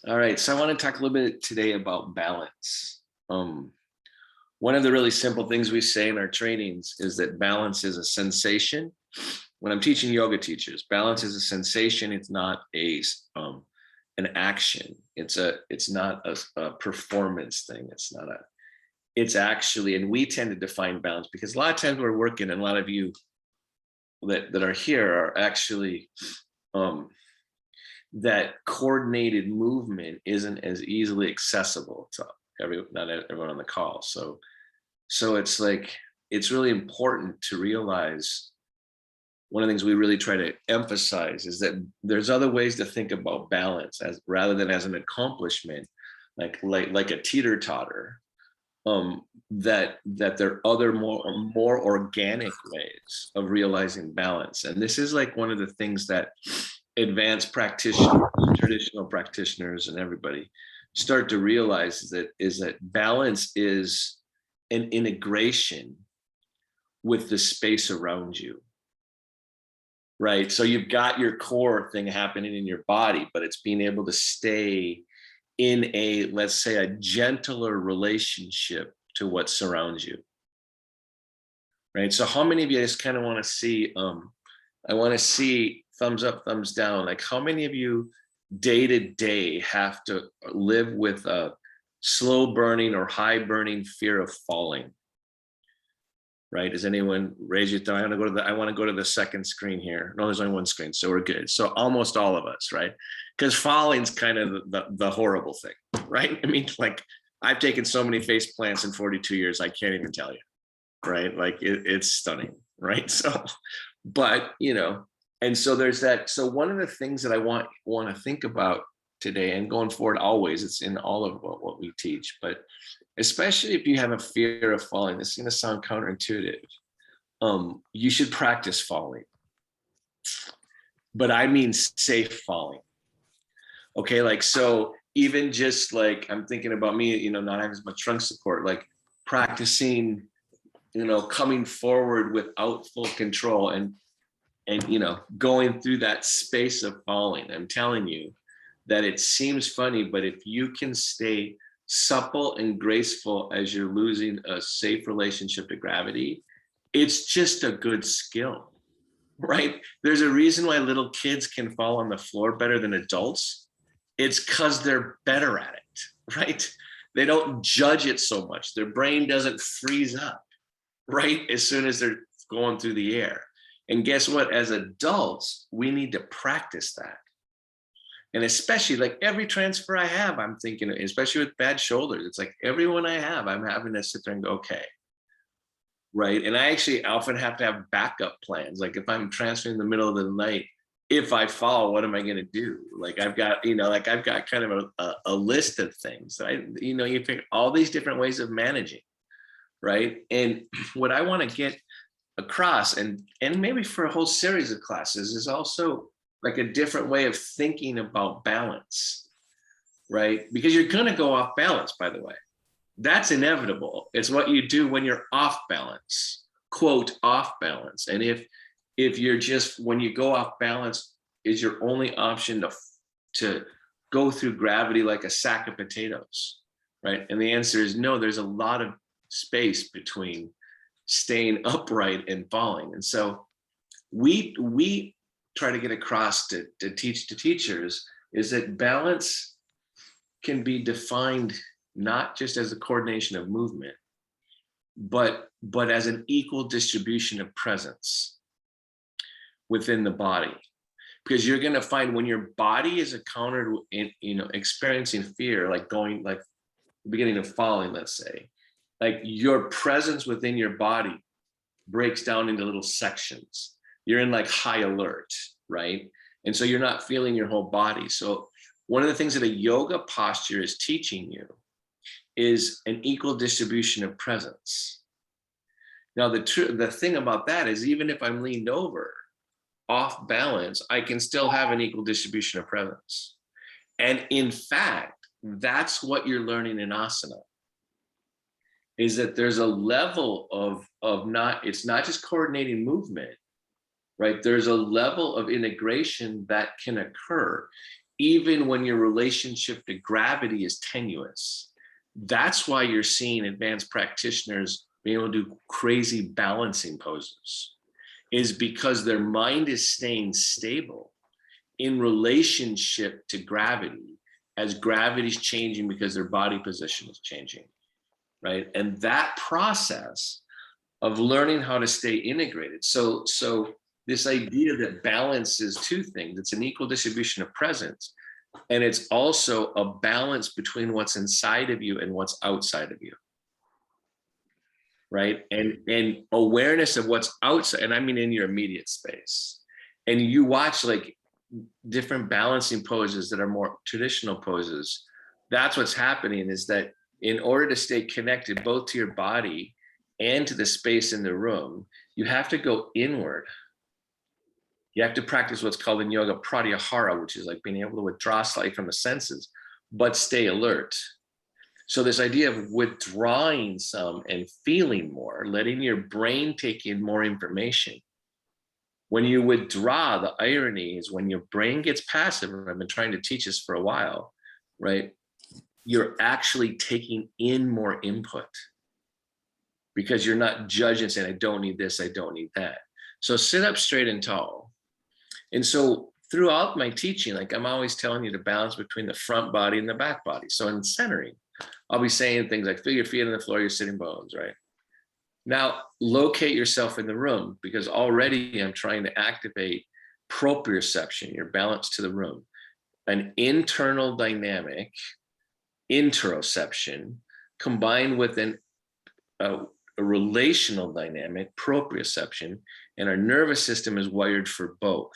All right, so I want to talk a little bit today about balance. One of the really simple things we say in our trainings is that balance is a sensation. When I'm teaching yoga teachers, balance is a sensation. It's not an action. It's not a performance thing. It's actually, and we tend to define balance because a lot of times we're working, and a lot of you that are here are actually that coordinated movement isn't as easily accessible to not everyone on the call. So it's really important to realize one of the things we really try to emphasize is that there's other ways to think about balance as rather than as an accomplishment, like a teeter-totter. That there are other more organic ways of realizing balance, and this is like one of the things that advanced practitioners, traditional practitioners, and everybody start to realize is that balance is an integration with the space around you, right? So you've got your core thing happening in your body, but it's being able to stay in a, let's say, a gentler relationship to what surrounds you, right? So how many of you just kind of want to see, I want to see thumbs up, thumbs down. Like how many of you day to day have to live with a slow burning or high burning fear of falling? Right? Does anyone raise your thumb? I want to go to the second screen here. No, there's only one screen, so we're good. So almost all of us, right? Because falling's kind of the horrible thing, right? I mean, like I've taken so many face plants in 42 years, I can't even tell you, right? Like it's stunning, right? So, but and so there's that. So one of the things that I want to think about today and going forward, always, it's in all of what we teach, but especially if you have a fear of falling, this is going to sound counterintuitive. You should practice falling, but I mean safe falling. Okay, like so even just like I'm thinking about me, not having as much trunk support, like practicing, coming forward without full control and going through that space of falling. I'm telling you that it seems funny, but if you can stay supple and graceful as you're losing a safe relationship to gravity, it's just a good skill, right? There's a reason why little kids can fall on the floor better than adults. It's because they're better at it, right? They don't judge it so much. Their brain doesn't freeze up, right? As soon as they're going through the air. And guess what? As adults, we need to practice that. And especially like every transfer I have, I'm thinking, especially with bad shoulders, it's like everyone I have, I'm having to sit there and go, okay. Right. And I actually often have to have backup plans. Like if I'm transferring in the middle of the night, if I fall, what am I going to do? Like I've got, I've got kind of a list of things. You pick all these different ways of managing. Right. And what I want to get across and maybe for a whole series of classes is also like a different way of thinking about balance, right? Because you're going to go off balance, by the way. That's inevitable. It's what you do when you're off balance, quote, off balance. And if you're just, when you go off balance, is your only option to go through gravity like a sack of potatoes, right? And the answer is no, there's a lot of space between staying upright and falling. And so we try to get across to teach to teachers is that balance can be defined not just as a coordination of movement, but as an equal distribution of presence within the body. Because you're going to find when your body is encountered in, experiencing fear, like beginning of falling, let's say, like your presence within your body breaks down into little sections. You're in like high alert, right? And so you're not feeling your whole body. So one of the things that a yoga posture is teaching you is an equal distribution of presence. Now, the thing about that is even if I'm leaned over, off balance, I can still have an equal distribution of presence. And in fact, that's what you're learning in asana, is that there's a level of it's not just coordinating movement, right? There's a level of integration that can occur even when your relationship to gravity is tenuous. That's why you're seeing advanced practitioners being able to do crazy balancing poses, is because their mind is staying stable in relationship to gravity as gravity's changing because their body position is changing, right? And that process of learning how to stay integrated. So this idea that balance is two things. It's an equal distribution of presence, and it's also a balance between what's inside of you and what's outside of you, right? And awareness of what's outside, and I mean in your immediate space. And you watch like different balancing poses that are more traditional poses. That's what's happening, is that in order to stay connected both to your body and to the space in the room, you have to go inward. You have to practice what's called in yoga pratyahara, which is like being able to withdraw slightly from the senses, but stay alert. So this idea of withdrawing some and feeling more, letting your brain take in more information. When you withdraw, the irony is when your brain gets passive, and I've been trying to teach this for a while, right? You're actually taking in more input because you're not judging and saying, I don't need this, I don't need that. So sit up straight and tall. And so throughout my teaching, like I'm always telling you to balance between the front body and the back body. So in centering, I'll be saying things like feel your feet on the floor, your sitting bones, right? Now locate yourself in the room, because already I'm trying to activate proprioception, your balance to the room, an internal dynamic, interoception, combined with a relational dynamic, proprioception, and our nervous system is wired for both,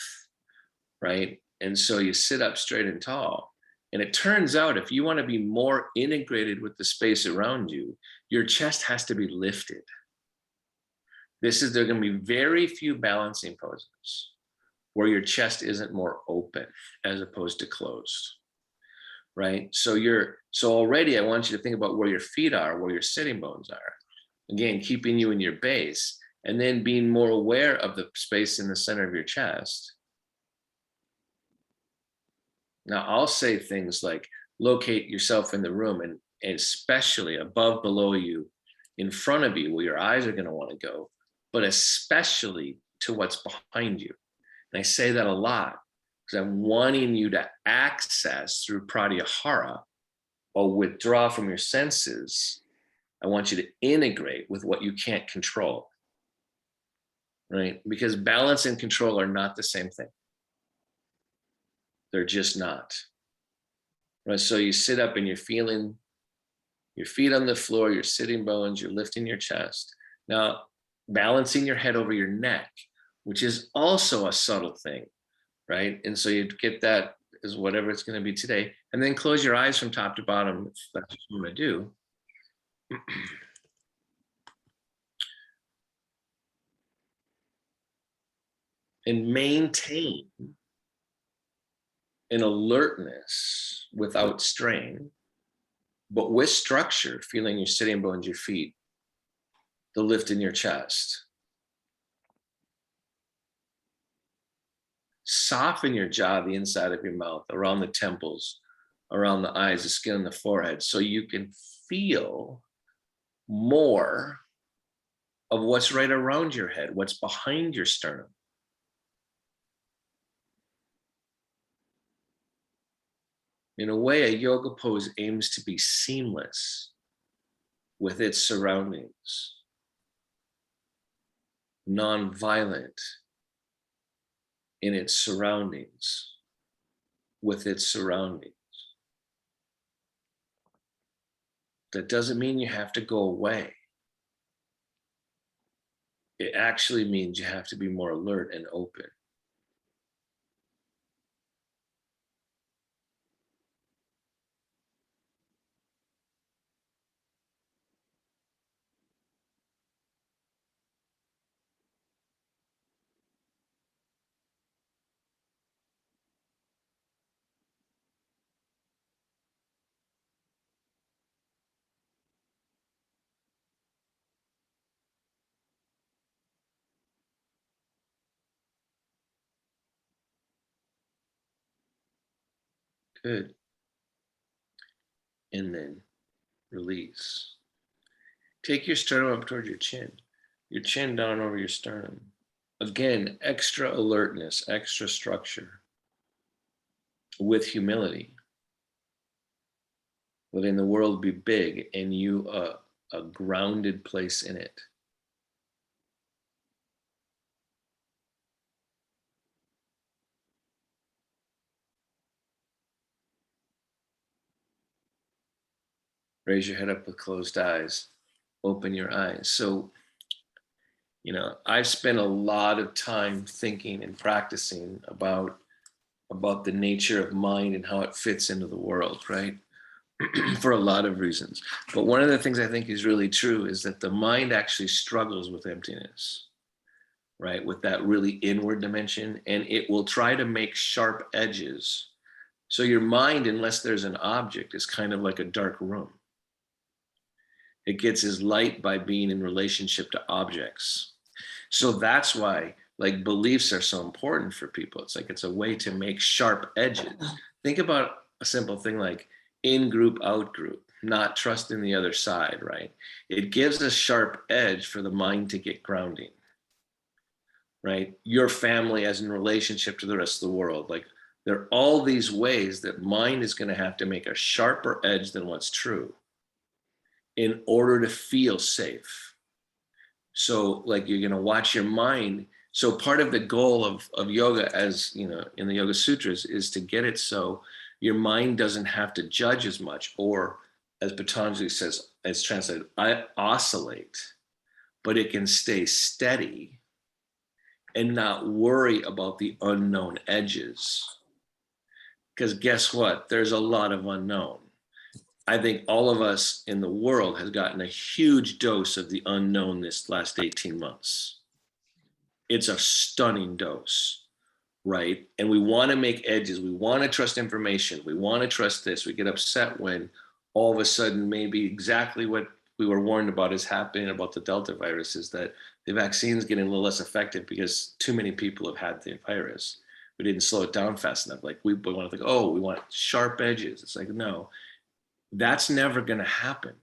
right? And so you sit up straight and tall. And it turns out if you want to be more integrated with the space around you, your chest has to be lifted. There are going to be very few balancing poses where your chest isn't more open as opposed to closed, right? So already I want you to think about where your feet are, where your sitting bones are. Again, keeping you in your base, and then being more aware of the space in the center of your chest. Now I'll say things like locate yourself in the room, and especially above, below you, in front of you, where your eyes are going to want to go, but especially to what's behind you. And I say that a lot because I'm wanting you to access through pratyahara or withdraw from your senses. I want you to integrate with what you can't control, right? Because balance and control are not the same thing. They're just not, right? So you sit up and you're feeling your feet on the floor, your sitting bones, you're lifting your chest. Now, balancing your head over your neck, which is also a subtle thing, right? And so you get that as whatever it's going to be today. And then close your eyes from top to bottom, if that's what you want to do. And maintain an alertness without strain, but with structure, feeling your sitting bones, your feet, the lift in your chest. Soften your jaw, the inside of your mouth, around the temples, around the eyes, the skin on the forehead, so you can feel more of what's right around your head, what's behind your sternum. In a way, a yoga pose aims to be seamless with its surroundings, non-violent in its surroundings, with its surroundings. That doesn't mean you have to go away. It actually means you have to be more alert and open. Good. And then release. Take your sternum up towards your chin down over your sternum. Again, extra alertness, extra structure with humility. Letting the world be big and you a grounded place in it. Raise your head up with closed eyes. Open your eyes. So, I've spent a lot of time thinking and practicing about the nature of mind and how it fits into the world, right? For a lot of reasons. But one of the things I think is really true is that the mind actually struggles with emptiness, right? With that really inward dimension, and it will try to make sharp edges. So your mind, unless there's an object, is kind of like a dark room. It gets its light by being in relationship to objects. So that's why like beliefs are so important for people. It's like it's a way to make sharp edges. Think about a simple thing like in group, out group, not trusting the other side, right? It gives a sharp edge for the mind to get grounding, right? Your family as in relationship to the rest of the world. Like there are all these ways that mind is going to have to make a sharper edge than what's true in order to feel safe. So like you're going to watch your mind. So part of the goal of yoga, as you know, in the Yoga Sutras, is to get it so your mind doesn't have to judge as much, or as Patanjali says, it's translated, I oscillate, but it can stay steady and not worry about the unknown edges. Because guess what? There's a lot of unknown. I think all of us in the world has gotten a huge dose of the unknown this last 18 months. It's a stunning dose, right? And we want to make edges. We want to trust information. We want to trust this. We get upset when all of a sudden maybe exactly what we were warned about is happening about the Delta virus, is that the vaccine is getting a little less effective because too many people have had the virus. We didn't slow it down fast enough. Like we want to think, oh, we want sharp edges. It's like, no, that's never going to happen,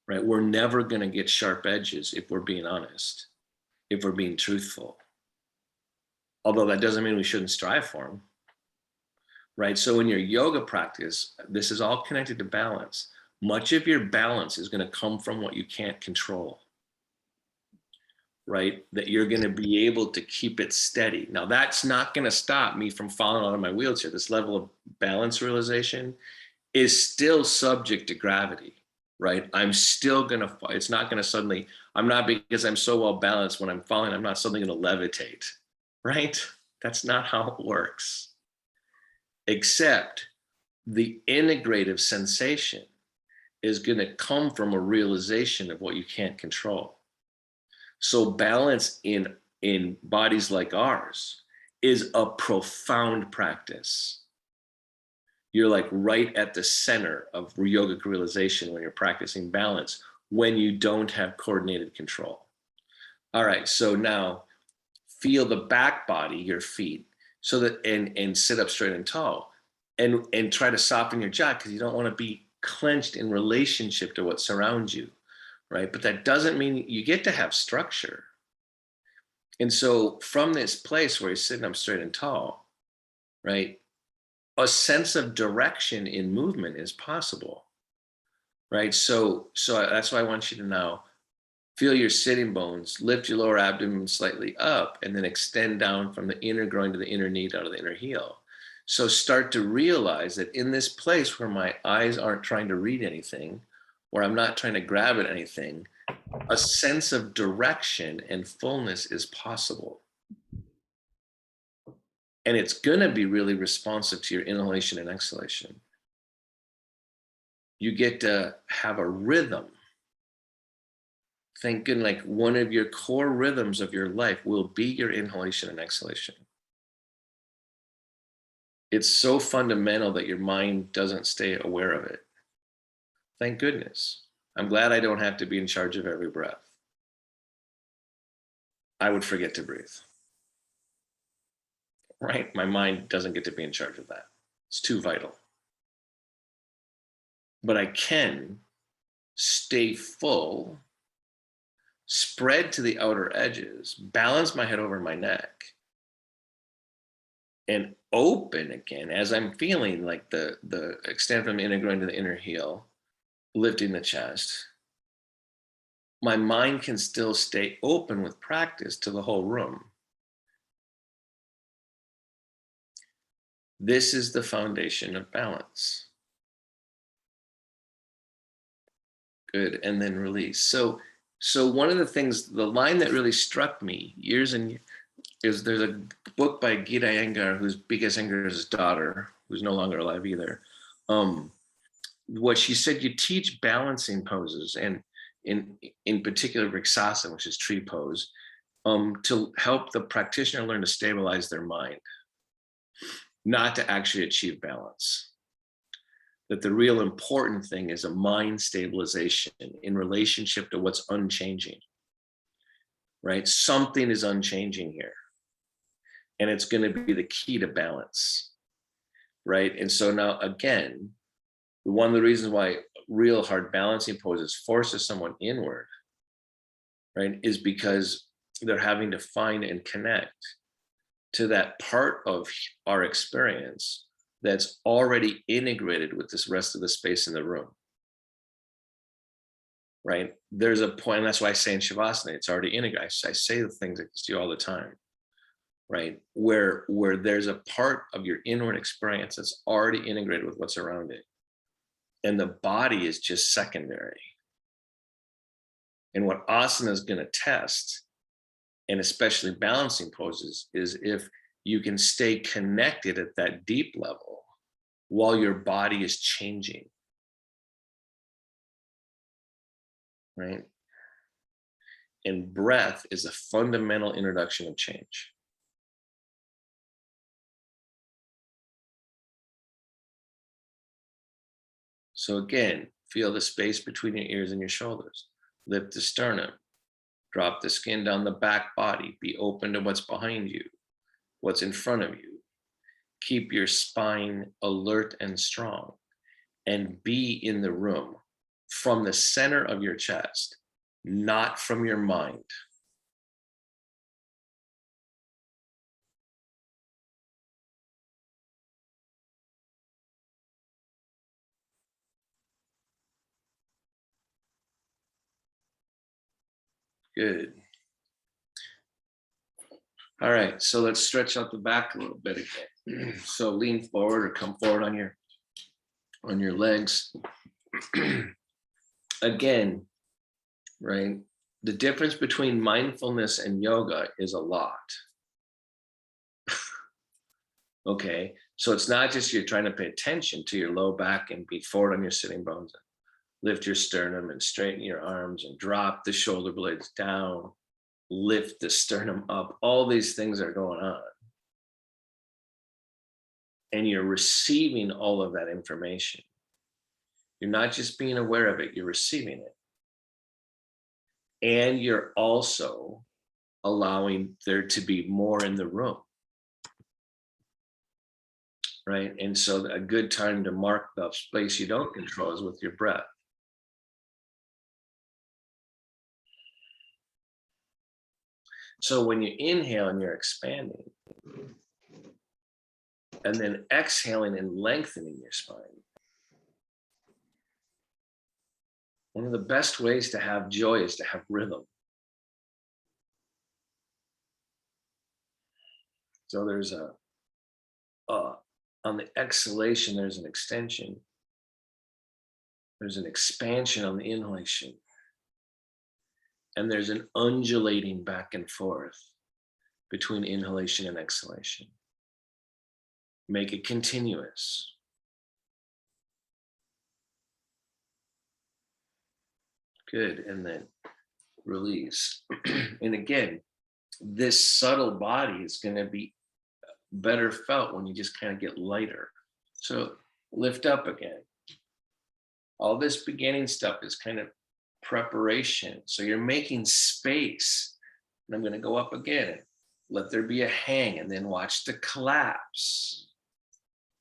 right? We're never going to get sharp edges if we're being honest, if we're being truthful. Although that doesn't mean we shouldn't strive for them, right? So in your yoga practice, this is all connected to balance. Much of your balance is going to come from what you can't control, right? That you're going to be able to keep it steady. Now, that's not going to stop me from falling out of my wheelchair. This level of balance realization is still subject to gravity, right? I'm still going to fall. It's not going to suddenly, I'm not, because I'm so well balanced when I'm falling, I'm not suddenly going to levitate, right? That's not how it works. Except the integrative sensation is going to come from a realization of what you can't control. So balance in bodies like ours is a profound practice. You're like right at the center of yogic realization when you're practicing balance, when you don't have coordinated control. All right, so now feel the back body, your feet, so that and sit up straight and tall, and try to soften your jaw, because you don't want to be clenched in relationship to what surrounds you, right? But that doesn't mean you get to have structure. And so from this place where you're sitting up straight and tall, right, a sense of direction in movement is possible, right? So that's why I want you to now feel your sitting bones, lift your lower abdomen slightly up, and then extend down from the inner groin to the inner knee down to the inner heel. So start to realize that in this place where my eyes aren't trying to read anything, where I'm not trying to grab at anything, a sense of direction and fullness is possible. And it's going to be really responsive to your inhalation and exhalation. You get to have a rhythm. Think good, like one of your core rhythms of your life will be your inhalation and exhalation. It's so fundamental that your mind doesn't stay aware of it. Thank goodness. I'm glad I don't have to be in charge of every breath. I would forget to breathe. Right? My mind doesn't get to be in charge of that. It's too vital. But I can stay full, spread to the outer edges, balance my head over my neck, and open again as I'm feeling like the extend from the inner groin to the inner heel, lifting the chest. My mind can still stay open with practice to the whole room. This is the foundation of balance. Good, and then release. So one of the things, the line that really struck me years and years, is there's a book by Gita Iyengar, whose Bika Iyengar's daughter, who's no longer alive either. What she said, you teach balancing poses, and in particular Vriksasana, which is tree pose, to help the practitioner learn to stabilize their mind, not to actually achieve balance. That the real important thing is a mind stabilization in relationship to what's unchanging, right? Something is unchanging here. And it's going to be the key to balance, right? And so now, again, one of the reasons why real hard balancing poses forces someone inward, right, is because they're having to find and connect to that part of our experience that's already integrated with this rest of the space in the room, right? There's a point, and that's why I say in Shavasana, it's already integrated. I say the things that you do all the time, right? Where there's a part of your inward experience that's already integrated with what's around it. And the body is just secondary. And what asana is going to test, and especially balancing poses, is if you can stay connected at that deep level while your body is changing, right? And breath is a fundamental introduction of change. So again, feel the space between your ears and your shoulders. Lift the sternum. Drop the skin down the back body. Be open to what's behind you, what's in front of you. Keep your spine alert and strong. And be in the room from the center of your chest, not from your mind. Good. All right, so let's stretch out the back a little bit again. So lean forward or come forward on your legs. Again, right? The difference between mindfulness and yoga is a lot. Okay, so it's not just you're trying to pay attention to your low back and be forward on your sitting bones. Lift your sternum and straighten your arms and drop the shoulder blades down. Lift the sternum up. All these things are going on. And you're receiving all of that information. You're not just being aware of it, you're receiving it. And you're also allowing there to be more in the room. Right? And so a good time to mark the space you don't control is with your breath. So when you inhale and you're expanding, and then exhaling and lengthening your spine, one of the best ways to have joy is to have rhythm. So there's on the exhalation, there's an extension. There's an expansion on the inhalation. And there's an undulating back and forth between inhalation and exhalation. Make it continuous. Good, and then release. And again, this subtle body is going to be better felt when you just kind of get lighter. So lift up again. All this beginning stuff is kind of preparation. So you're making space. And I'm going to go up again. Let there be a hang and then watch the collapse,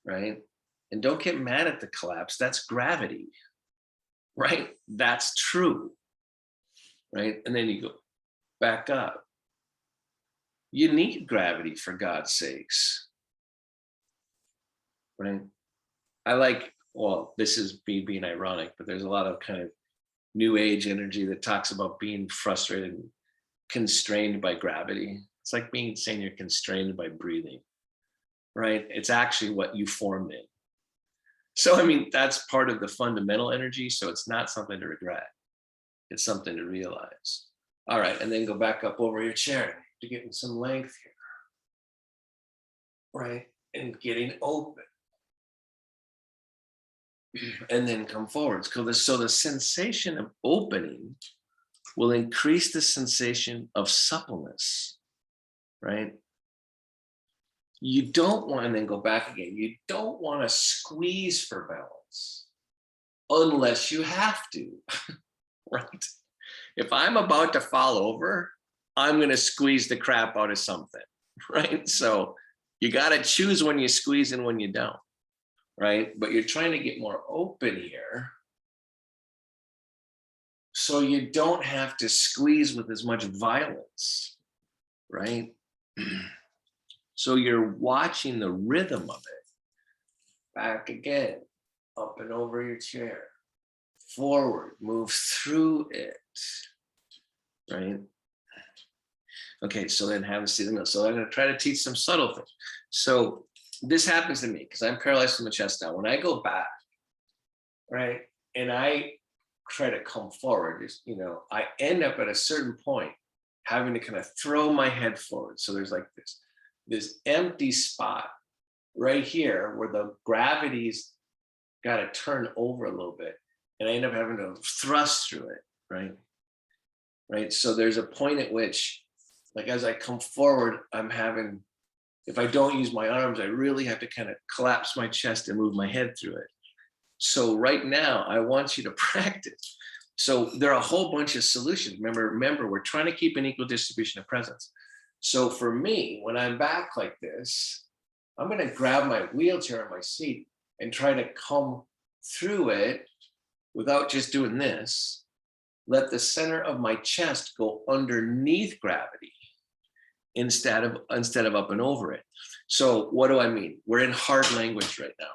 right? And don't get mad at the collapse. That's gravity, right? That's true, right? And then you go back up. You need gravity, for God's sakes, right? I like, well, this is me being ironic, but there's a lot of kind of new age energy that talks about being frustrated and constrained by gravity. It's like saying you're constrained by breathing, right? It's actually what you formed in. So, I mean, that's part of the fundamental energy. So it's not something to regret. It's something to realize. All right. And then go back up over your chair to getting some length here, right? And getting open. And then come forward. So the sensation of opening will increase the sensation of suppleness, right? You don't want, and then go back again, you don't want to squeeze for balance unless you have to, right? If I'm about to fall over, I'm going to squeeze the crap out of something, right? So you got to choose when you squeeze and when you don't, right? But you're trying to get more open here, so you don't have to squeeze with as much violence, right? So you're watching the rhythm of it. Back again, up and over your chair, forward, move through it, right? Okay, so then have a seating. So I'm going to try to teach some subtle things. So this happens to me because I'm paralyzed from the chest down. When I go back, right, and I try to come forward, I end up at a certain point having to kind of throw my head forward. So there's like this empty spot right here where the gravity's got to turn over a little bit, and I end up having to thrust through it, right? So there's a point at which, like, as I come forward, if I don't use my arms, I really have to kind of collapse my chest and move my head through it. So right now, I want you to practice. So there are a whole bunch of solutions. Remember, we're trying to keep an equal distribution of presence. So for me, when I'm back like this, I'm going to grab my wheelchair or my seat and try to come through it without just doing this. Let the center of my chest go underneath gravity instead of up and over it. So what do I mean? We're in hard language right now.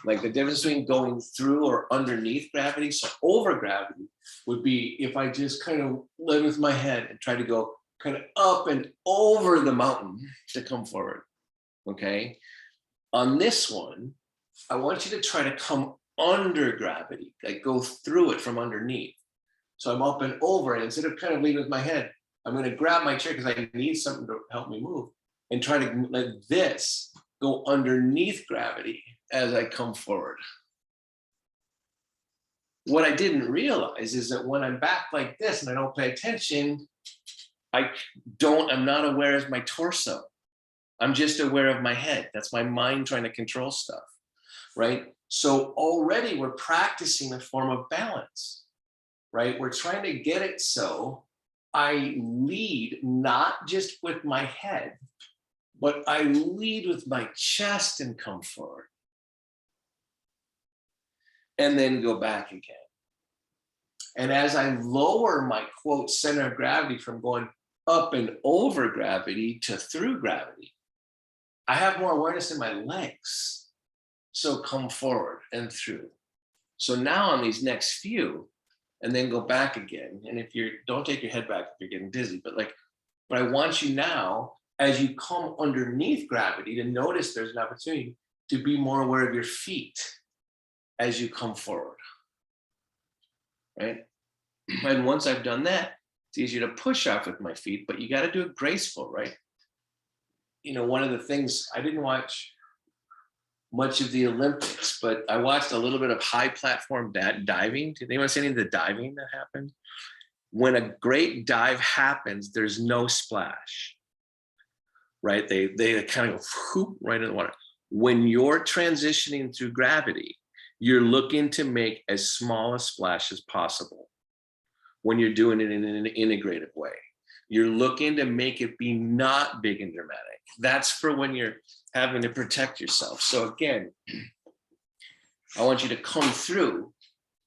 Like the difference between going through or underneath gravity. So over gravity would be if I just kind of led with my head and try to go kind of up and over the mountain to come forward, okay? On this one, I want you to try to come under gravity, like go through it from underneath. So I'm up and over, and instead of kind of leading with my head, I'm going to grab my chair because I need something to help me move, and try to let this go underneath gravity as I come forward. What I didn't realize is that when I'm back like this and I don't pay attention, I'm not aware of my torso. I'm just aware of my head. That's my mind trying to control stuff, right? So already we're practicing a form of balance, right? We're trying to get it so I lead not just with my head, but I lead with my chest and come forward. And then go back again. And as I lower my, quote, center of gravity from going up and over gravity to through gravity, I have more awareness in my legs. So come forward and through. So now on these next few, and then go back again. And don't take your head back if you're getting dizzy, but I want you now, as you come underneath gravity, to notice there's an opportunity to be more aware of your feet as you come forward, right? And once I've done that, it's easier to push off with my feet, but you got to do it graceful, right? One of the things, I didn't watch much of the Olympics, but I watched a little bit of high platform diving. Did anyone see any of the diving that happened? When a great dive happens, there's no splash, right? They kind of go whoop right in the water. When you're transitioning through gravity, you're looking to make as small a splash as possible. When you're doing it in an integrative way, you're looking to make it be not big and dramatic. That's for when you're having to protect yourself. So again, I want you to come through.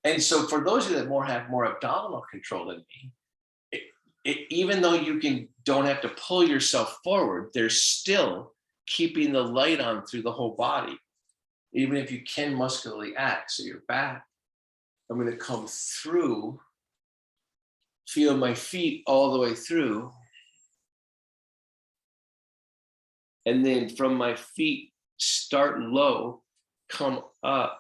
And so for those of you that have more abdominal control than me, even though you don't have to pull yourself forward, there's still keeping the light on through the whole body, even if you can muscularly act. So you're back. I'm going to come through, feel my feet all the way through. And then from my feet, start low, come up,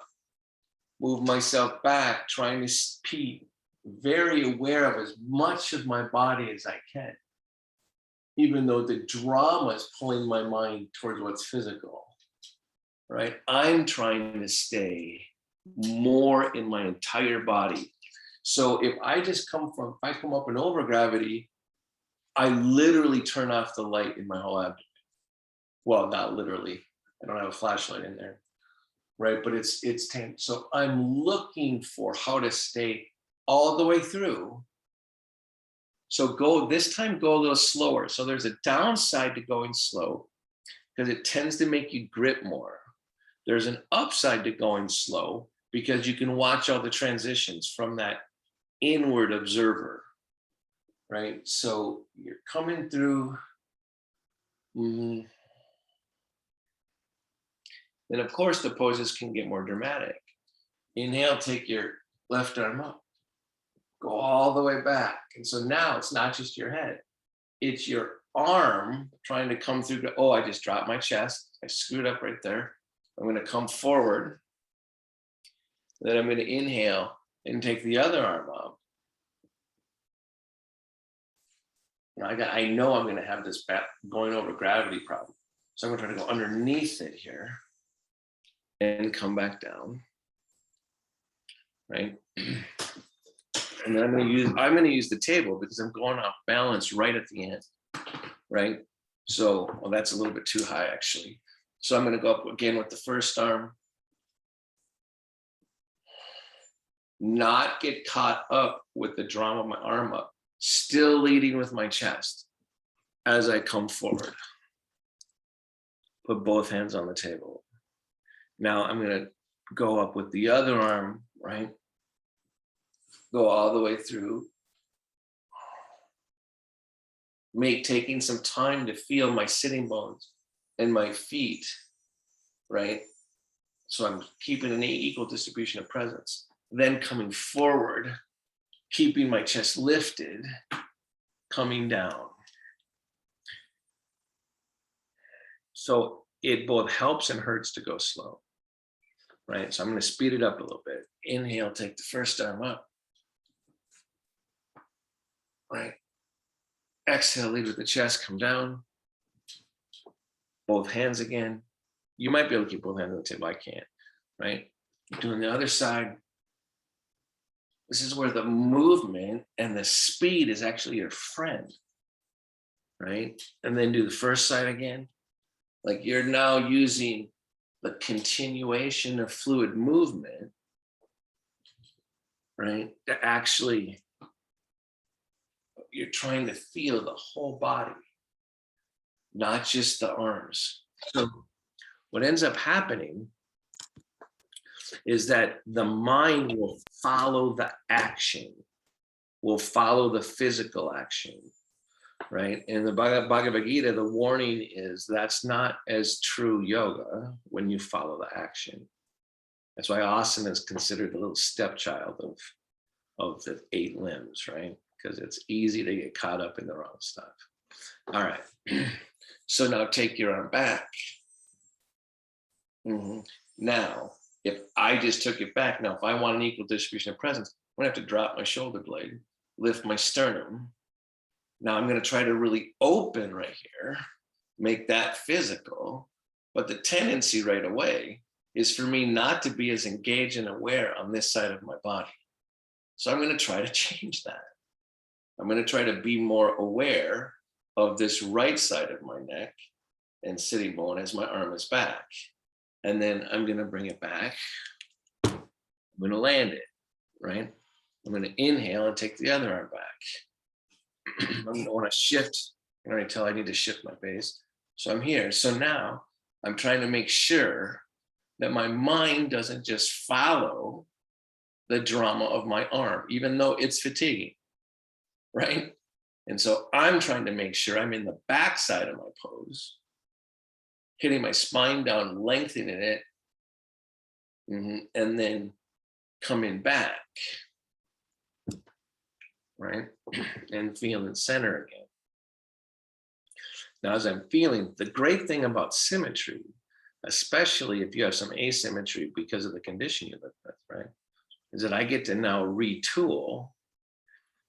move myself back, trying to be very aware of as much of my body as I can, even though the drama is pulling my mind towards what's physical, right? I'm trying to stay more in my entire body. So if I come up in over gravity, I literally turn off the light in my whole abdomen. Well, not literally, I don't have a flashlight in there, right? But it's so I'm looking for how to stay all the way through. So this time go a little slower. So there's a downside to going slow because it tends to make you grip more. There's an upside to going slow because you can watch all the transitions from that inward observer, right? So you're coming through. Then of course the poses can get more dramatic. Inhale, take your left arm up. Go all the way back. And so now it's not just your head, it's your arm trying to come through. I just dropped my chest. I screwed up right there. I'm going to come forward. Then I'm going to inhale and take the other arm up. And I know I'm going to have this going over gravity problem. So I'm going to try to go underneath it here and come back down. Right? And then I'm going to use the table because I'm going off balance right at the end, right? So, that's a little bit too high actually. So I'm going to go up again with the first arm. Not get caught up with the drama of my arm up, still leading with my chest as I come forward. Put both hands on the table. Now I'm going to go up with the other arm, right? Go all the way through. Taking some time to feel my sitting bones and my feet, right? So I'm keeping an equal distribution of presence. Then coming forward, keeping my chest lifted, coming down. So it both helps and hurts to go slow, right? So I'm going to speed it up a little bit. Inhale, take the first arm up. Right. Exhale, lead with the chest, come down. Both hands again. You might be able to keep both hands on the table. I can't, right? Doing the other side. This is where the movement and the speed is actually your friend, right? And then do the first side again. Like you're now using the continuation of fluid movement, right? To actually, you're trying to feel the whole body, not just the arms. So what ends up happening is that the mind will follow the action, will follow the physical action, right? In the Bhagavad Gita, the warning is that's not as true yoga when you follow the action. That's why asana is considered a little stepchild of the 8 limbs, right? Because it's easy to get caught up in the wrong stuff. All right. So now take your arm back. Now, if I just took it back, now if I want an equal distribution of presence, I'm going to have to drop my shoulder blade, lift my sternum. Now I'm going to try to really open right here, make that physical. But the tendency right away is for me not to be as engaged and aware on this side of my body. So I'm going to try to change that. I'm going to try to be more aware of this right side of my neck and sitting bone as my arm is back. And then I'm going to bring it back. I'm going to land it, right? I'm going to inhale and take the other arm back. I'm going to want to shift. I can already tell I need to shift my base. So I'm here. So now I'm trying to make sure that my mind doesn't just follow the drama of my arm, even though it's fatiguing, right? And so I'm trying to make sure I'm in the backside of my pose, hitting my spine down, lengthening it, and then coming back, right? And feeling center again. Now, as I'm feeling, the great thing about symmetry, especially if you have some asymmetry because of the condition you live with, right, is that I get to now retool.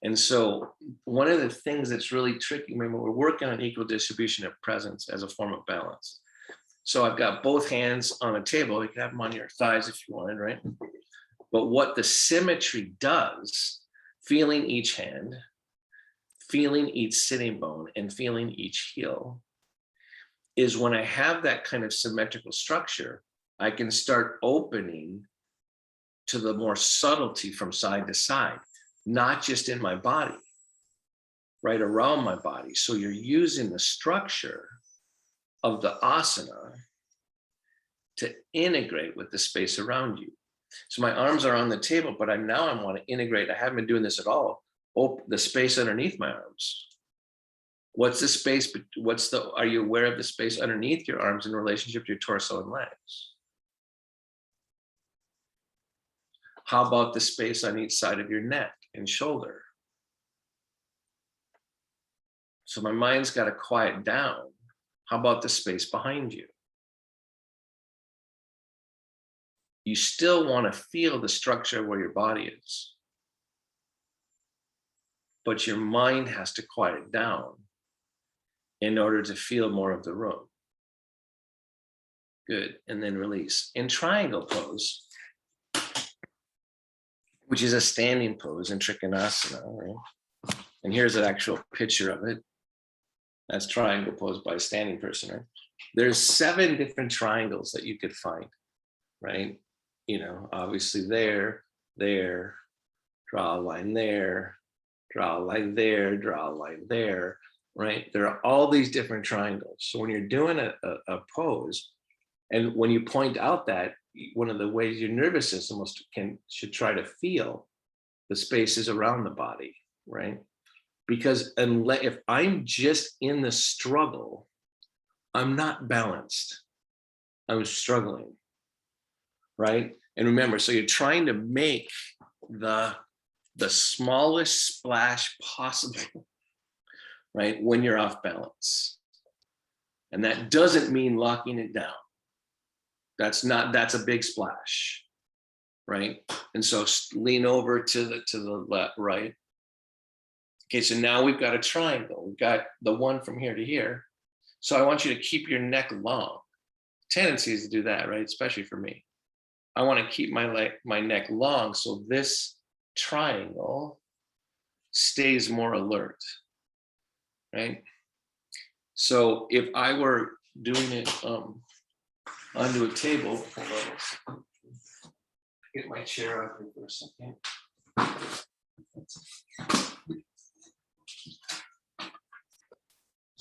And so one of the things that's really tricky, remember, we're working on equal distribution of presence as a form of balance. So I've got both hands on a table. You can have them on your thighs if you wanted, right? But what the symmetry does, feeling each hand, feeling each sitting bone, and feeling each heel, is when I have that kind of symmetrical structure, I can start opening to the more subtlety from side to side, not just in my body, right around my body. So you're using the structure of the asana to integrate with the space around you. So my arms are on the table, but I want to integrate. I haven't been doing this at all. The space underneath my arms. What's the space? Are you aware of the space underneath your arms in relationship to your torso and legs? How about the space on each side of your neck and shoulder? So my mind's got to quiet down. How about the space behind you? You still want to feel the structure where your body is, but your mind has to quiet down in order to feel more of the room. Good, and then release. In triangle pose, which is a standing pose in Trikonasana, right? And here's an actual picture of it. That's triangle pose by a standing person, right? There's 7 different triangles that you could find, right? You know, obviously there, draw a line there, draw a line there, draw a line there, right? There are all these different triangles. So when you're doing a pose, and when you point out that, one of the ways your nervous system should try to feel the spaces around the body, right? Because if I'm just in the struggle, I'm not balanced. I'm struggling, right? And remember, so you're trying to make the smallest splash possible, right? When you're off balance. And that doesn't mean locking it down. That's a big splash, right? And so lean over to the left, right? Okay, so now we've got a triangle. We've got the one from here to here. So I want you to keep your neck long. Tendencies to do that, right? Especially for me. I want to keep my neck long so this triangle stays more alert, right? So if I were doing it onto a table, get my chair out here for a second.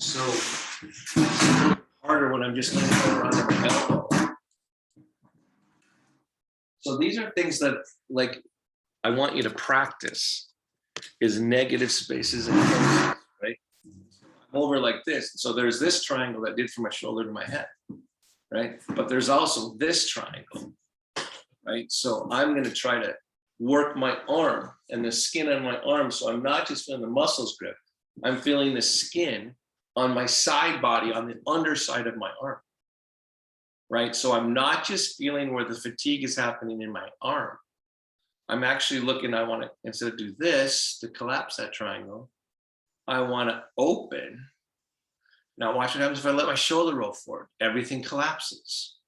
So it's a little harder when I'm just leaning over on my elbow. So these are things that, like, I want you to practice, is negative spaces and poses, right? I'm over like this. So there's this triangle that did from my shoulder to my head, right? But there's also this triangle, right? So I'm going to try to work my arm and the skin on my arm. So I'm not just feeling the muscles grip. I'm feeling the skin on my side body, on the underside of my arm, right? So I'm not just feeling where the fatigue is happening in my arm. I'm actually looking, I want to, instead of do this to collapse that triangle, I want to open. Now watch what happens if I let my shoulder roll forward. Everything collapses,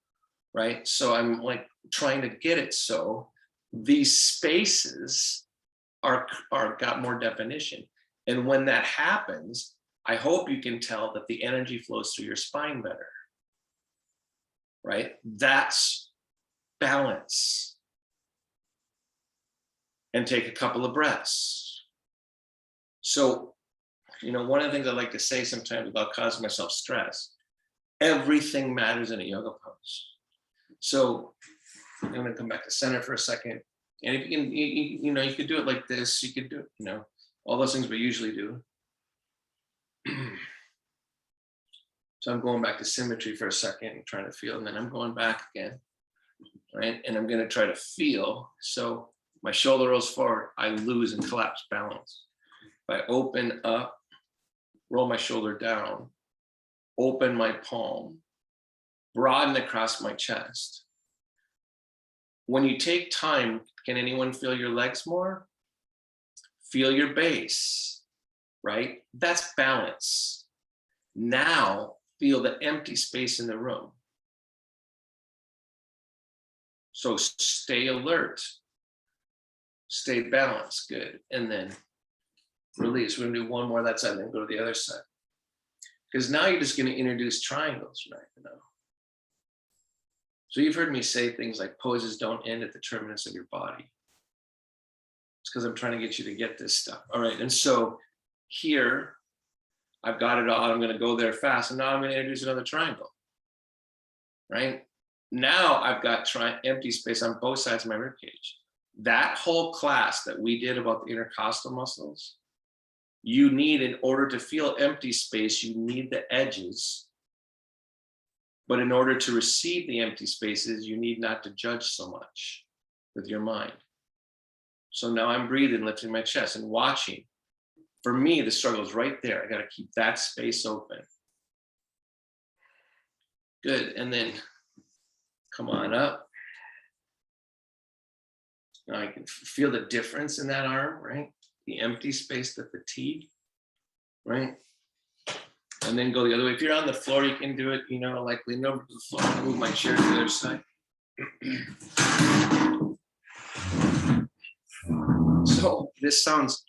right? So I'm like trying to get it so these spaces are got more definition. And when that happens, I hope you can tell that the energy flows through your spine better, right? That's balance. And take a couple of breaths. So, you know, one of the things I like to say sometimes without causing myself stress, everything matters in a yoga pose. So I'm going to come back to center for a second. And if you can, you could do it like this. You could do it, all those things we usually do. So I'm going back to symmetry for a second, trying to feel, and then I'm going back again, right? And I'm going to try to feel. So my shoulder rolls forward, I lose and collapse balance. If I open up, roll my shoulder down, open my palm, broaden across my chest. When you take time, can anyone feel your legs more? Feel your base, right? That's balance. Now, feel the empty space in the room. So stay alert, stay balanced, good. And then release. We're gonna do one more of that side, then go to the other side. Because now you're just gonna introduce triangles, right? So you've heard me say things like poses don't end at the terminus of your body. It's because I'm trying to get you to get this stuff. All right, and so here, I've got it all. I'm going to go there fast. And now I'm going to introduce another triangle, right? Now I've got empty space on both sides of my rib cage. That whole class that we did about the intercostal muscles, you need, in order to feel empty space, you need the edges. But in order to receive the empty spaces, you need not to judge so much with your mind. So now I'm breathing, lifting my chest and watching. For me, the struggle is right there. I got to keep that space open. Good. And then come on up. Now I can feel the difference in that arm, right? The empty space, the fatigue, right? And then go the other way. If you're on the floor, you can do it, like lean over to the floor. I'll move my chair to the other side. So this sounds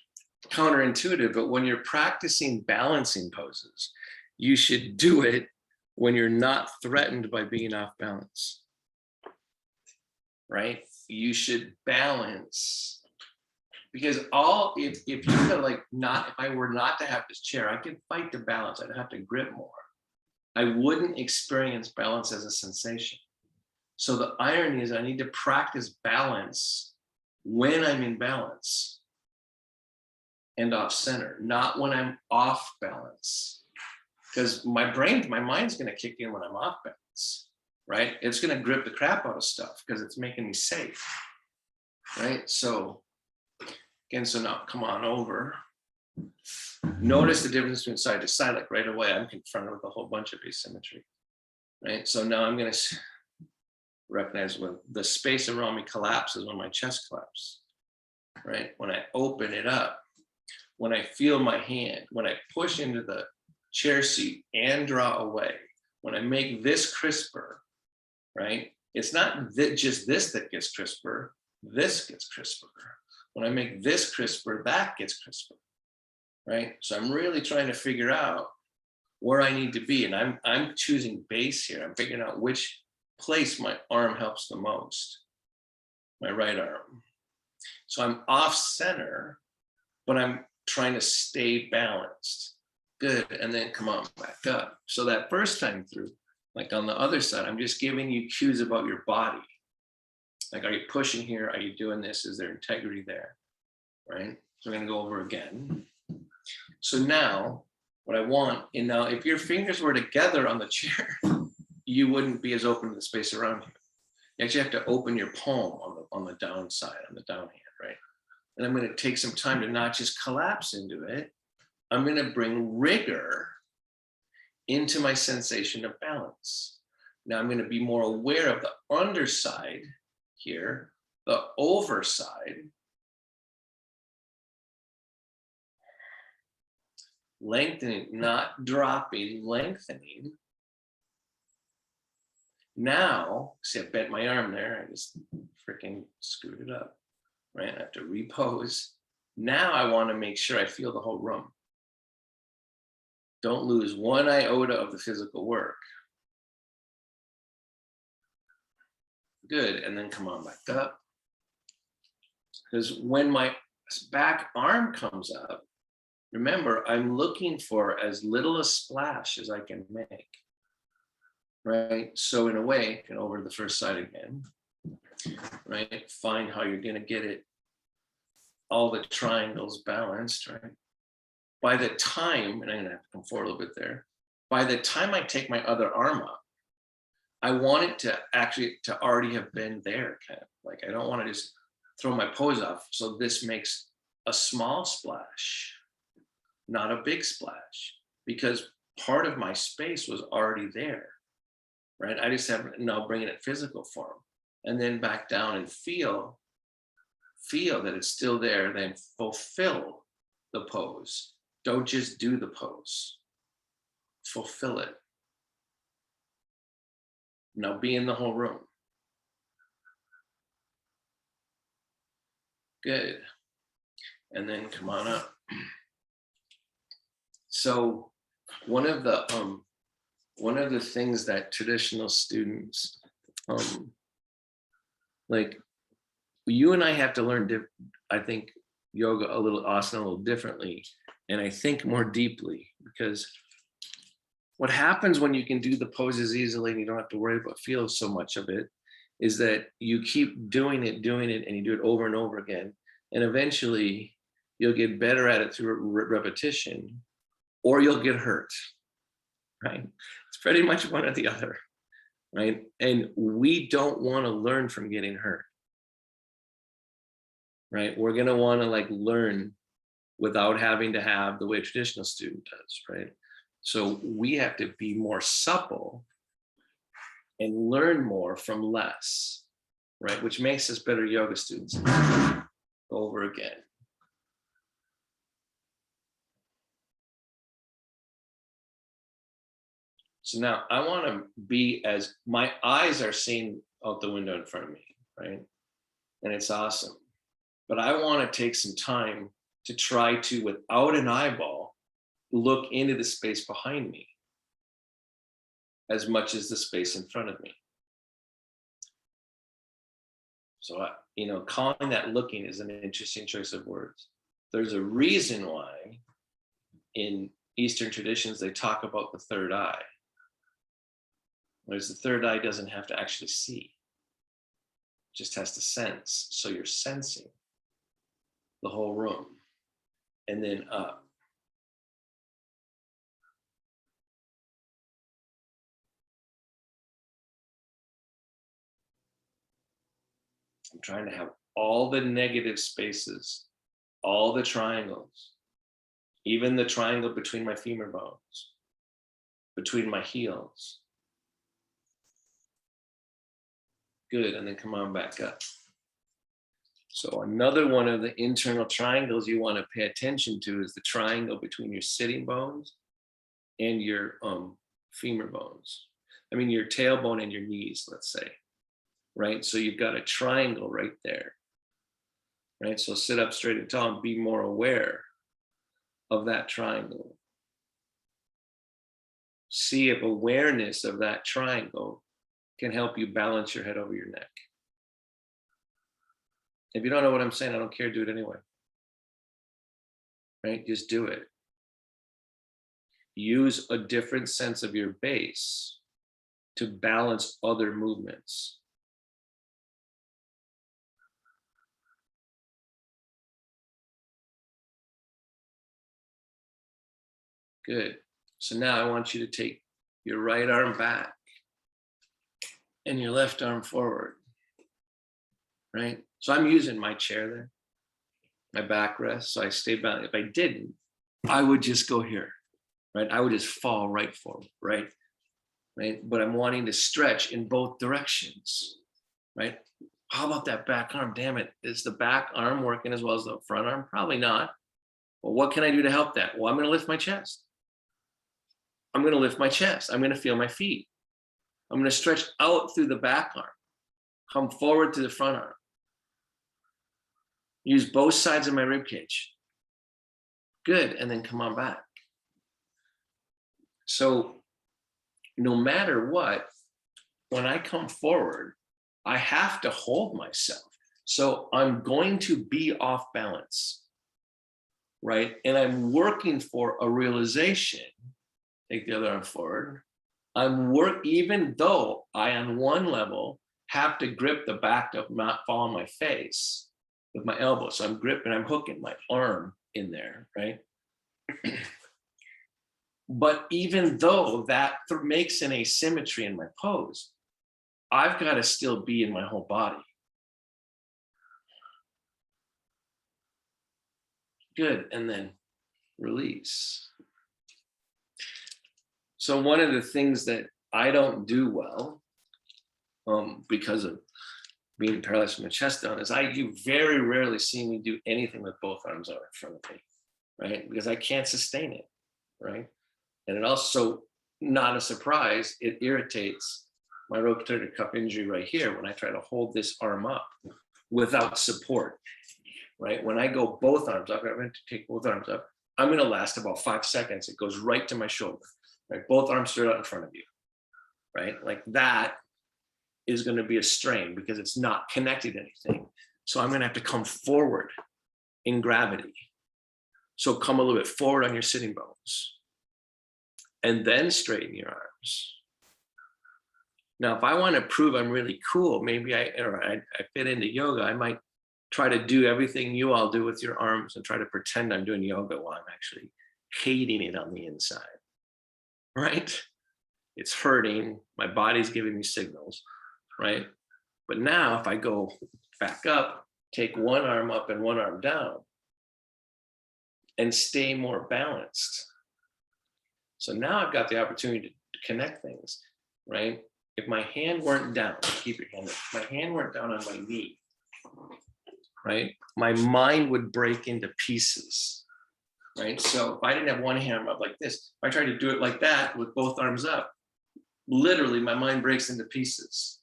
counterintuitive, but when you're practicing balancing poses, you should do it when you're not threatened by being off balance, right? You should balance. Because if you could if I were not to have this chair, I could fight the balance. I'd have to grip more. I wouldn't experience balance as a sensation. So the irony is I need to practice balance when I'm in balance and off center, not when I'm off balance. Because my mind's going to kick in when I'm off balance, right? It's going to grip the crap out of stuff because it's making me safe, right? So again, so now come on over. Notice the difference between side to side, like right away, I'm confronted with a whole bunch of asymmetry, right? So now I'm going to recognize when the space around me collapses, when my chest collapses, right? When I open it up, when I feel my hand, when I push into the chair seat and draw away, when I make this crisper, right? It's not just this that gets crisper, this gets crisper. When I make this crisper, that gets crisper, right? So I'm really trying to figure out where I need to be. And I'm choosing base here. I'm figuring out which place my arm helps the most, my right arm. So I'm off center, but I'm trying to stay balanced. Good, and then come on back up. So that first time through, like on the other side, I'm just giving you cues about your body. Like, are you pushing here? Are you doing this? Is there integrity there, right? So we're gonna go over again. So now, what I want, and now if your fingers were together on the chair, you wouldn't be as open to the space around you. You actually have to open your palm on the down side, on the down hand, right? And I'm gonna take some time to not just collapse into it. I'm gonna bring rigor into my sensation of balance. Now I'm gonna be more aware of the underside here, the overside, lengthening, not dropping, lengthening. Now, see, I bent my arm there, I just freaking screwed it up, right? I have to repose. Now I want to make sure I feel the whole room. Don't lose one iota of the physical work. Good, and then come on back up. Because when my back arm comes up, remember, I'm looking for as little a splash as I can make. right? So in a way, and over the first side again, right? Find how you're going to get it, all the triangles balanced, right? By the time, and I'm going to have to come forward a little bit there, by the time I take my other arm up, I want it to actually to already have been there, kind of like I don't want to just throw my pose off. So this makes a small splash, not a big splash, because part of my space was already there, right? I just have now bringing it physical form, and then back down and feel that it's still there. Then fulfill the pose. Don't just do the pose. Fulfill it. Now be in the whole room. Good. And then come on up. So one of the things that traditional students, like you and I have to learn, I think yoga a little, asana a little differently, and I think more deeply, because what happens when you can do the poses easily and you don't have to worry about feel so much of it is that you keep doing it, and you do it over and over again. And eventually you'll get better at it through repetition, or you'll get hurt, right? It's pretty much one or the other, right? And we don't want to learn from getting hurt, right? We're going to want to like learn without having to have the way a traditional student does, right? So we have to be more supple and learn more from less, right? Which makes us better yoga students. Over again. So now I want to be as my eyes are seeing out the window in front of me, right? And it's awesome. But I want to take some time to try to, without an eyeball, look into the space behind me as much as the space in front of me. So, calling that looking is an interesting choice of words. There's a reason why in Eastern traditions they talk about the third eye. Whereas the third eye doesn't have to actually see, it just has to sense. So you're sensing the whole room, and then up. I'm trying to have all the negative spaces, all the triangles, even the triangle between my femur bones, between my heels. Good, and then come on back up. So another one of the internal triangles you want to pay attention to is the triangle between your sitting bones and your femur bones. I mean, your tailbone and your knees, let's say, right? So you've got a triangle right there, right? So sit up straight and tall and be more aware of that triangle. See if awareness of that triangle can help you balance your head over your neck. If you don't know what I'm saying, I don't care, do it anyway. Right? Just do it. Use a different sense of your base to balance other movements. Good. So now I want you to take your right arm back and your left arm forward. Right? So I'm using my chair there, my backrest, so I stay balanced. If I didn't, I would just go here, right? I would just fall right forward, right? But I'm wanting to stretch in both directions, right? How about that back arm? Damn it, is the back arm working as well as the front arm? Probably not. Well, what can I do to help that? Well, I'm going to lift my chest. I'm going to lift my chest. I'm going to feel my feet. I'm going to stretch out through the back arm, come forward to the front arm. Use both sides of my rib cage. Good, and then come on back. So no matter what, when I come forward, I have to hold myself. So I'm going to be off balance, right? And I'm working for a realization. Take the other arm forward. Even though I, on one level, have to grip the back to not fall on my face with my elbow. So I'm gripping, I'm hooking my arm in there, right? But even though that makes an asymmetry in my pose, I've got to still be in my whole body. Good, and then release. So one of the things that I don't do well, because of being paralyzed from the chest down, is you very rarely see me do anything with both arms out in front of me, right? Because I can't sustain it, right? And it also, not a surprise, it irritates my rotator cuff injury right here when I try to hold this arm up without support, right? When I go both arms up, I'm going to take both arms up, I'm going to last about 5 seconds. It goes right to my shoulder, right? Both arms straight out in front of you, right? Like that is going to be a strain because it's not connected to anything. So I'm going to have to come forward in gravity. So come a little bit forward on your sitting bones and then straighten your arms. Now, if I want to prove I'm really cool, maybe I fit into yoga, I might try to do everything you all do with your arms and try to pretend I'm doing yoga while I'm actually hating it on the inside, right? It's hurting, my body's giving me signals, right? But now if I go back up, take one arm up and one arm down and stay more balanced. So now I've got the opportunity to connect things, right? If my hand weren't down, keep your hand up. If my hand weren't down on my knee, right? My mind would break into pieces, right? So if I didn't have one hand up like this, if I tried to do it like that with both arms up, literally my mind breaks into pieces.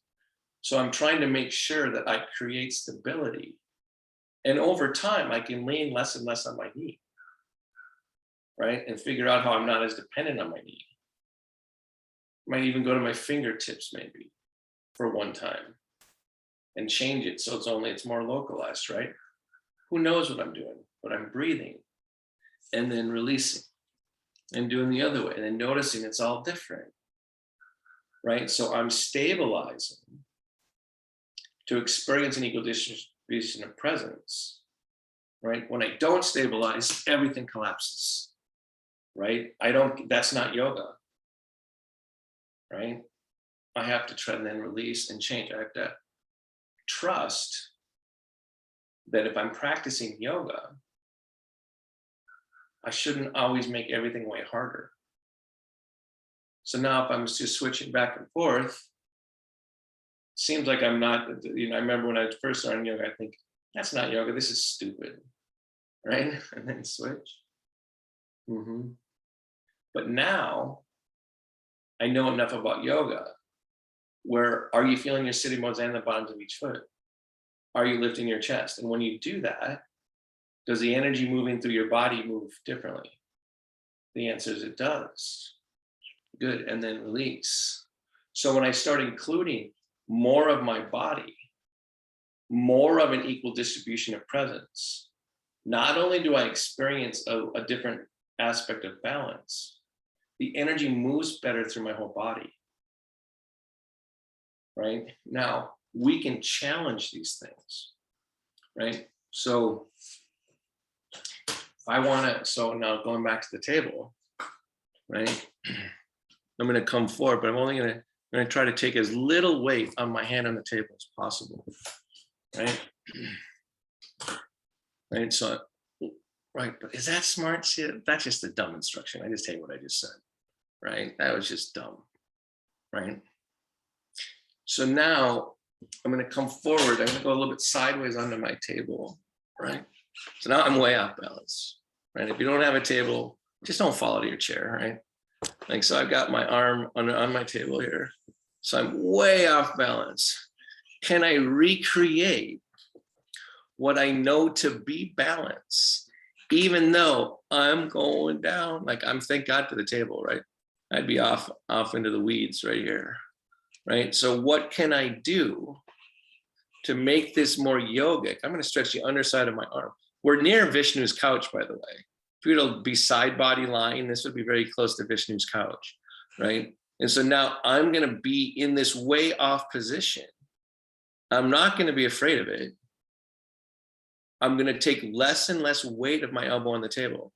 So I'm trying to make sure that I create stability. And over time, I can lean less and less on my knee, right? And figure out how I'm not as dependent on my knee. Might even go to my fingertips maybe for one time and change it so it's more localized, right? Who knows what I'm doing, but I'm breathing and then releasing and doing the other way and then noticing it's all different, right? So I'm stabilizing to experience an equal distribution of presence, right? When I don't stabilize, everything collapses, right? That's not yoga, right? I have to try and then release and change. I have to trust that if I'm practicing yoga, I shouldn't always make everything way harder. So now if I'm just switching back and forth, seems like I'm not, I remember when I first started yoga, I think, that's not yoga, this is stupid, right? And then switch. But now I know enough about yoga where are you feeling your sitting bones and the bottoms of each foot? Are you lifting your chest? And when you do that, does the energy moving through your body move differently? The answer is it does. Good, and then release. So when I start including more of my body, more of an equal distribution of presence, not only do I experience a different aspect of balance, the energy moves better through my whole body, right? Now, we can challenge these things, right? So so now going back to the table, right? I'm gonna come forward, but I'm gonna try to take as little weight on my hand on the table as possible, right? Right, so, right, but is that smart? See, that's just a dumb instruction. I just tell you what I just said, right? That was just dumb, right? So now I'm gonna come forward. I'm gonna go a little bit sideways onto my table, right? So now I'm way off balance, right? If you don't have a table, just don't fall out of your chair, right? Like, so I've got my arm on my table here. So I'm way off balance. Can I recreate what I know to be balance, even though I'm going down? Like, thank God for the table, right? I'd be off into the weeds right here, right? So what can I do to make this more yogic? I'm going to stretch the underside of my arm. We're near Vishnu's couch, by the way. If you were to be side body lying, this would be very close to Vishnu's couch, right? And so now I'm going to be in this way off position. I'm not going to be afraid of it. I'm going to take less and less weight of my elbow on the table.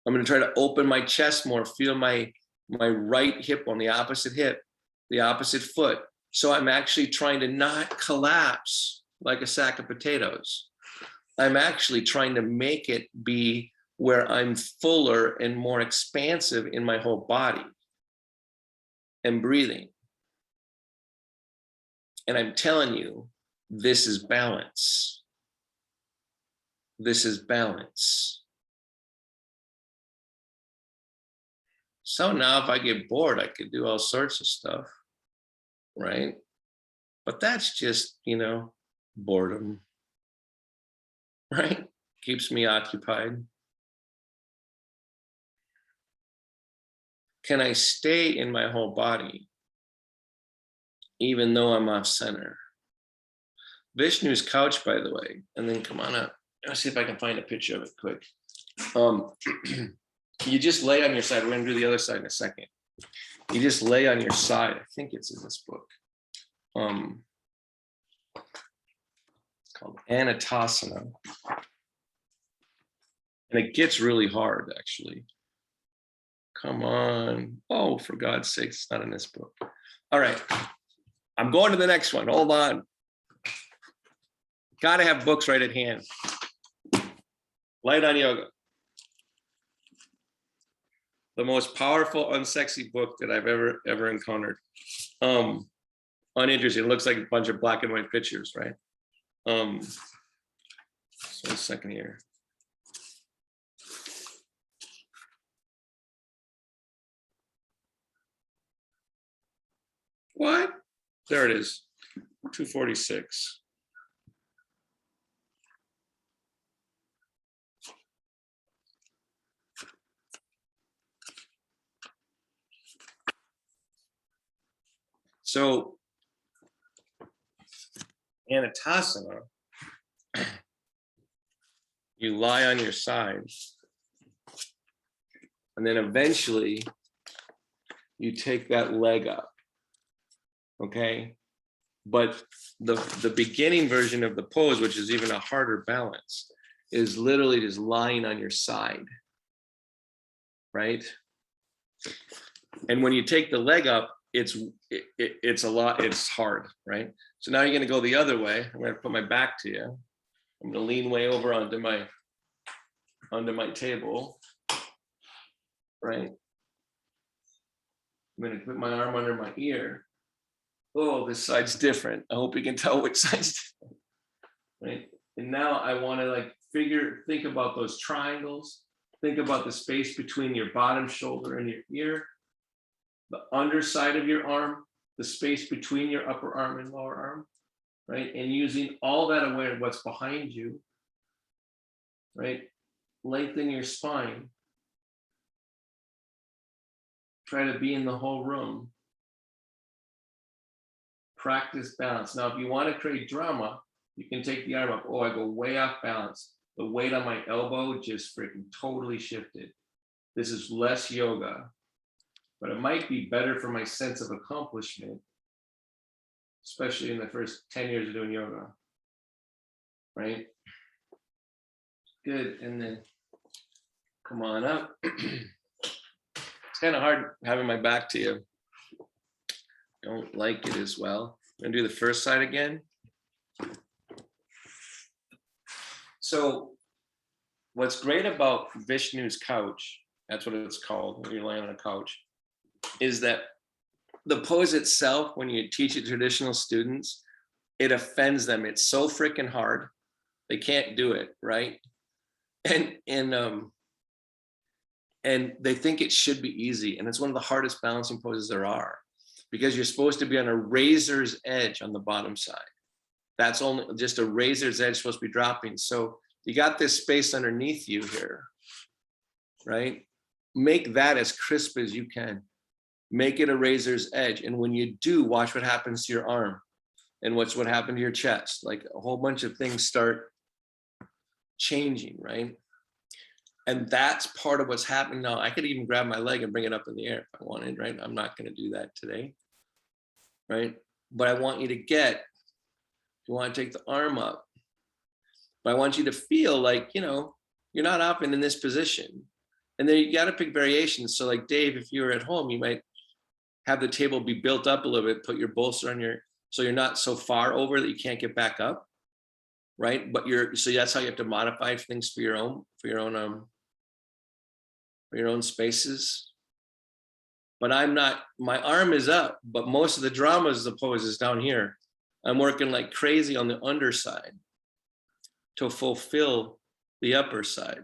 I'm going to try to open my chest more, feel my right hip on the opposite hip, the opposite foot. So I'm actually trying to not collapse like a sack of potatoes. I'm actually trying to make it be where I'm fuller and more expansive in my whole body and breathing. And I'm telling you, this is balance. This is balance. So now if I get bored, I could do all sorts of stuff, right? But that's just, boredom, right? Keeps me occupied. Can I stay in my whole body even though I'm off center? Vishnu's couch, by the way, and then come on up. Let's see if I can find a picture of it quick. You just lay on your side. We're gonna do the other side in a second. You just lay on your side. I think it's in this book. It's called Anantasana. And it gets really hard, actually. Come on. Oh, for God's sake, it's not in this book. All right. I'm going to the next one. Hold on. Got to have books right at hand. Light on Yoga. The most powerful, unsexy book that I've ever encountered. Uninteresting. It looks like a bunch of black and white pictures, right? So a second here. What? There it is. 246. So, Anantasana, you lie on your side, and then eventually you take that leg up, okay? But the beginning version of the pose, which is even a harder balance, is literally just lying on your side, right? And when you take the leg up, it's a lot, it's hard, right? So now you're gonna go the other way. I'm gonna put my back to you. I'm gonna lean way over onto my table, right? I'm gonna put my arm under my ear. Oh, this side's different. I hope you can tell which side's different, right? And now I wanna think about those triangles. Think about the space between your bottom shoulder and your ear, the underside of your arm, the space between your upper arm and lower arm, right? And using all that aware of what's behind you, right? Lengthen your spine. Try to be in the whole room. Practice balance. Now, if you want to create drama, you can take the arm up. Oh, I go way off balance. The weight on my elbow just freaking totally shifted. This is less yoga, but it might be better for my sense of accomplishment, especially in the first 10 years of doing yoga, right? Good, and then come on up. It's kind of hard having my back to you. Don't like it as well. I'm gonna do the first side again. So what's great about Vishnu's couch, that's what it's called when you're laying on a couch, is that the pose itself, when you teach it to traditional students, it offends them. It's so freaking hard. They can't do it, right? And they think it should be easy. And it's one of the hardest balancing poses there are, because you're supposed to be on a razor's edge on the bottom side. That's only just a razor's edge supposed to be dropping. So you got this space underneath you here, right? Make that as crisp as you can. Make it a razor's edge. And when you do, watch what happens to your arm and what happened to your chest. Like a whole bunch of things start changing, right? And that's part of what's happening now. I could even grab my leg and bring it up in the air if I wanted, right? I'm not going to do that today, right? But I want you to get, you want to take the arm up, but I want you to feel like, you're not up and in this position. And then you got to pick variations. So like Dave, if you were at home, you might have the table be built up a little bit, put your bolster on so you're not so far over that you can't get back up, right? But so that's how you have to modify things for your own spaces. But my arm is up, but most of the drama is the pose is down here. I'm working like crazy on the underside to fulfill the upper side.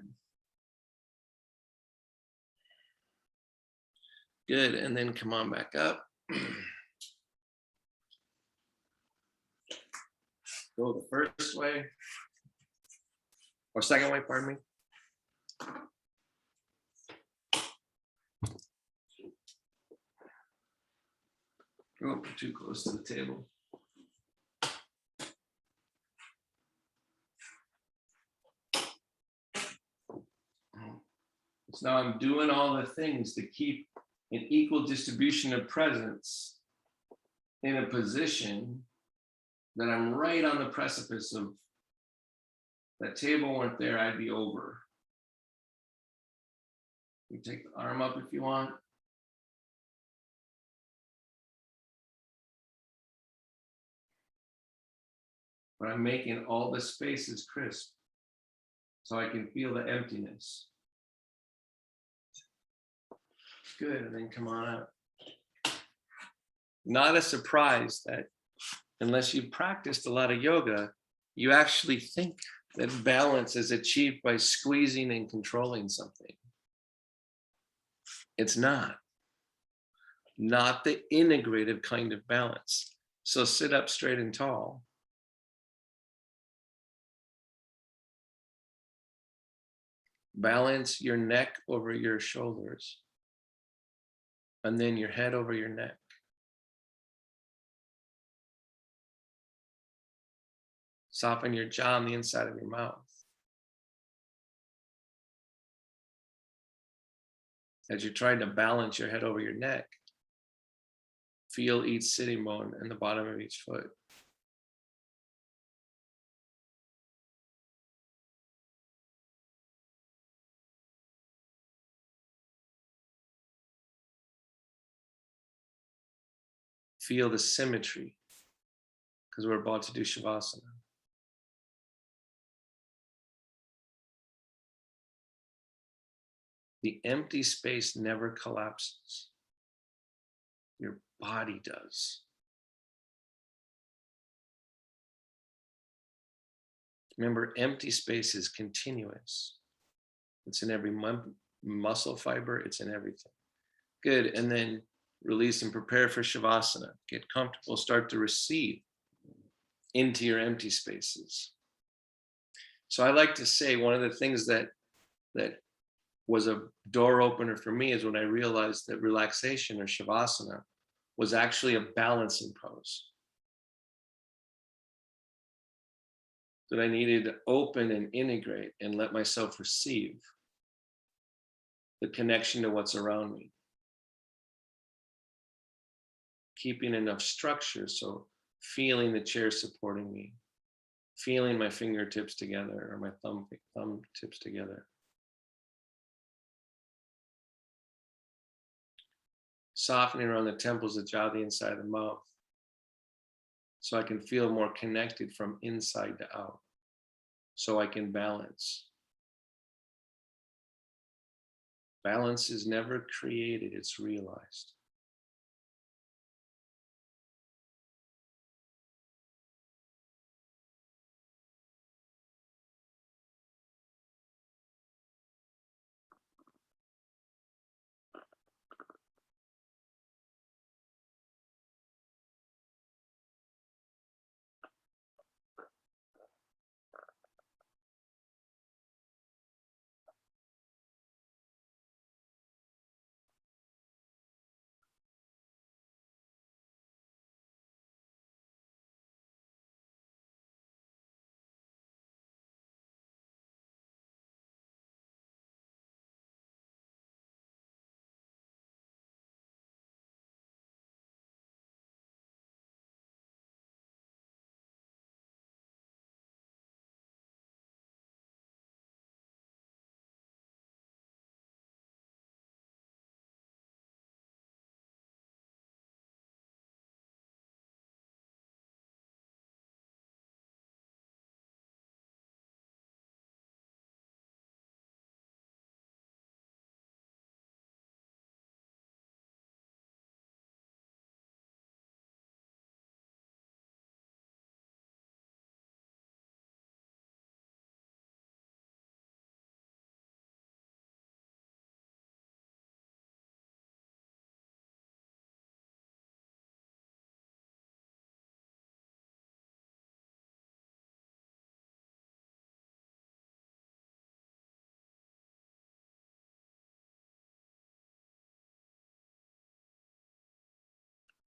Good, and then come on back up. Go the first way, or second way, pardon me. Oh, too close to the table. So now I'm doing all the things to keep an equal distribution of presence in a position that I'm right on the precipice of. That table weren't there, I'd be over. You take the arm up if you want. But I'm making all the spaces crisp so I can feel the emptiness. Good, and then come on up. Not a surprise that unless you've practiced a lot of yoga, you actually think that balance is achieved by squeezing and controlling something. It's not the integrative kind of balance. So sit up straight and tall. Balance your neck over your shoulders, and then your head over your neck. Soften your jaw on the inside of your mouth. As you're trying to balance your head over your neck, feel each sitting bone and the bottom of each foot. Feel the symmetry, because we're about to do Shavasana. The empty space never collapses. Your body does. Remember, empty space is continuous. It's in every muscle fiber, it's in everything. Good, and then release and prepare for Shavasana. Get comfortable, start to receive into your empty spaces. So I like to say one of the things that was a door opener for me is when I realized that relaxation or Shavasana was actually a balancing pose. That I needed to open and integrate and let myself receive the connection to what's around me. Keeping enough structure, so feeling the chair supporting me, feeling my fingertips together or my thumb tips together. Softening around the temples, the jaw, the inside of the mouth, so I can feel more connected from inside to out, so I can balance. Balance is never created, it's realized.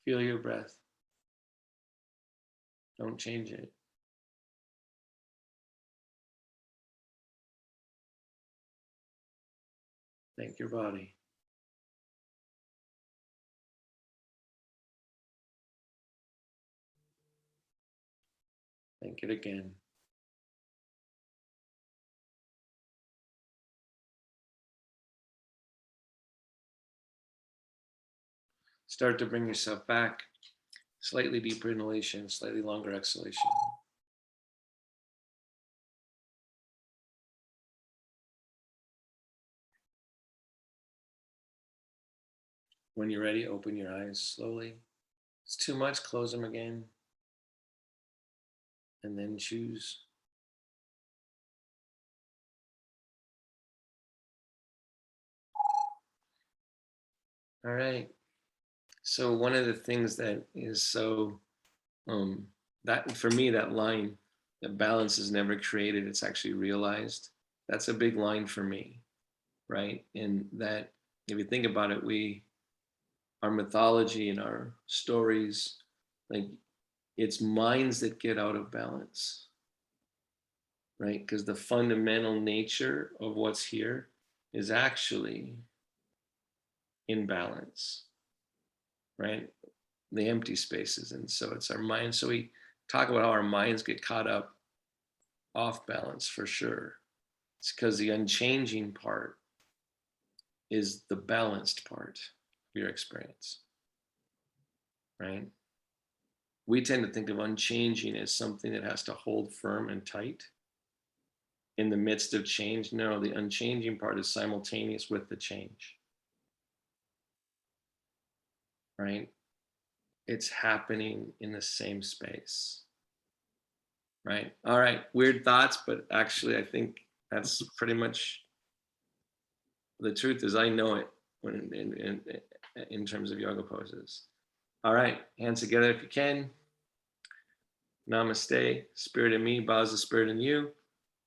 Feel your breath. Don't change it. Thank your body. Thank it again. Start to bring yourself back. Slightly deeper inhalation, slightly longer exhalation. When you're ready, open your eyes slowly. If it's too much, close them again. And then choose. All right. So one of the things that is so, that for me, that line, that balance is never created, it's actually realized. That's a big line for me, right? And that, if you think about it, our mythology and our stories, like, it's minds that get out of balance, right? Because the fundamental nature of what's here is actually in balance, right? The empty spaces. And so it's our mind. So we talk about how our minds get caught up off balance, for sure. It's because the unchanging part is the balanced part of your experience, right? We tend to think of unchanging as something that has to hold firm and tight in the midst of change. No, the unchanging part is simultaneous with the change, right? It's happening in the same space, right? All right, weird thoughts, but actually, I think that's pretty much the truth. Is I know it when in terms of yoga poses. All right, hands together if you can. Namaste. Spirit in me bows the spirit in you.